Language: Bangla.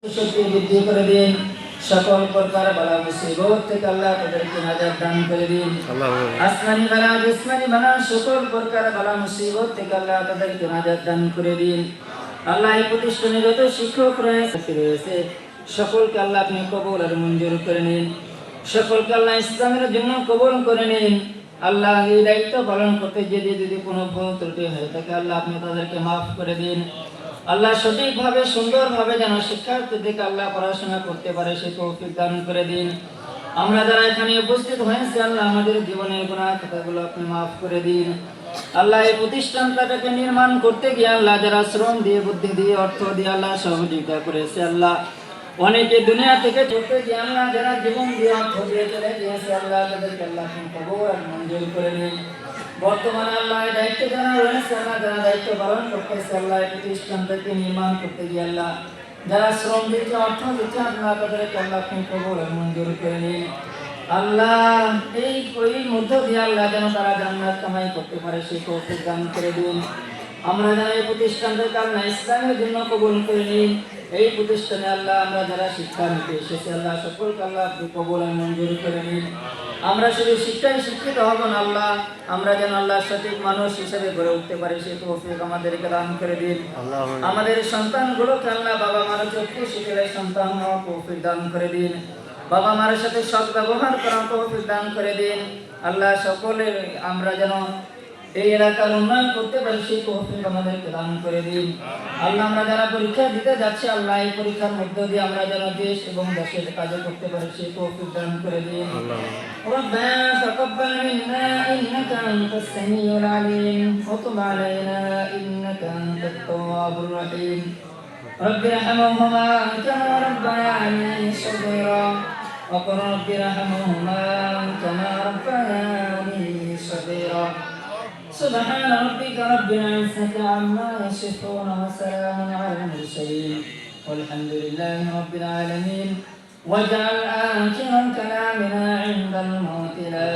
শক্তি বৃদ্ধি করে দিন। সকল প্রকার বালা মুসিবত থেকে আল্লাহ তাদেরকে নাজাত দান করে দিন। আসমানি বালা জিসমানি বালা সকল প্রকার বালা মুসিবত থেকে আল্লাহ তাদেরকে নাজাত দান করে দিন। আল্লাহ এই প্রতিষ্ঠানে যত শিক্ষক রয়েছে সকলকে আল্লাহ আপনি কবুল আর মঞ্জুর করে নিন। সকলকে আল্লাহ ইসলামের জন্য কবুল করে নিন। আল্লাহ এই দায়িত্ব পালন করতে যদি কোনো ভুল ত্রুটি হয়ে থাকে আল্লাহ আপনি তাদেরকে মাফ করে দিন। আল্লাহ সঠিকভাবে সুন্দরভাবে যেন শিক্ষার্থীদেরকে আল্লাহ পড়াশোনা করতে পারে সে তৌফিক দান করে দিন। আমরা যারা এখানে উপস্থিত হয়েছি আল্লাহ আমাদের জীবনের গুনাহ খাতাগুলো আপনি মাফ করে দিন। আল্লাহ এই প্রতিষ্ঠানটাকে নির্মাণ করতে গিয়ে আল্লাহ যারা শ্রম দিয়ে বুদ্ধি দিয়ে অর্থ দিয়ে আল্লাহ সহযোগিতা করেছে আল্লাহ অনেকে দুনিয়া থেকে চলতে গিয়ে আল্লাহ যারা জীবন দিয়ে অর্থ দিয়ে চলে গিয়েছে আল্লাহ তাদেরকে আল্লাহ কবুল আর মঞ্জুর করে নিন। বর্তমানে আল্লাহ দায়িত্ব যারা রয়েছে আল্লাহ যারা দায়িত্ব পালন করতেছে আল্লাহ এই প্রতিষ্ঠানটাকে নির্মাণ করতে গিয়ে আল্লাহ যারা শ্রম দিচ্ছে অর্থ দিচ্ছে আল্লাহ তাদেরকে আল্লাহ কবুল আর মঞ্জুর করে নিন। আল্লাহ এই মধ্য দিয়ে আল্লাহ যেন তারা জান্নাত কামাই করতে পারে সেই তৌফিক দান করে দিন। আমরা যারা এই প্রতিষ্ঠানটাকে আল্লাহ ইসলামের জন্য কবুল করে নিন। এই প্রতিষ্ঠানে আল্লাহ আমরা যারা শিক্ষা নিতে এসেছি আল্লাহ সকলকে আল্লাহ আপনি কবুল আর মঞ্জুর করে নিন। আমরা শুধু শিক্ষায় শিক্ষিত হব না আল্লাহ আমরা যেন আল্লাহ সঠিক মানুষ হিসেবে গড়ে উঠতে পারি সেই তৌফিক আমাদেরকে দান করে দিন। আমাদের সন্তানগুলোকে আল্লাহ বাবা মার চক্ষু শিখলে সন্তান হওয়া তৌফিক দান করে দিন। বাবা মার সাথে সৎ ব্যবহার করার তৌফিক দান করে দিন। আল্লাহ সকলের আমরা যেন এই এলাকার উন্নয়ন করতে পারি সেই তৌফিক আমাদেরকে দান করে দিন। আল্লাহ আমরা যারা পরীক্ষা দিতে যাচ্ছি আল্লাহ এই পরীক্ষার মধ্য দিয়ে আমরা যেন দেশ এবং দেশের কাজে করতে পারি সেই তৌফিক দান করে দিন। ربنا تقبل منا إنك أنت السميع العليم وتب علينا إنك أنت التواب الرحيم رب ارحمهما كما ربياني صغيرا وقل رب ارحمهما كما ربياني صغيرا سبحان ربك رب العزة عما يصفون وسلام على المرسلين والحمد لله رب العالمين واجعل آخر كلامنا عند الموت لا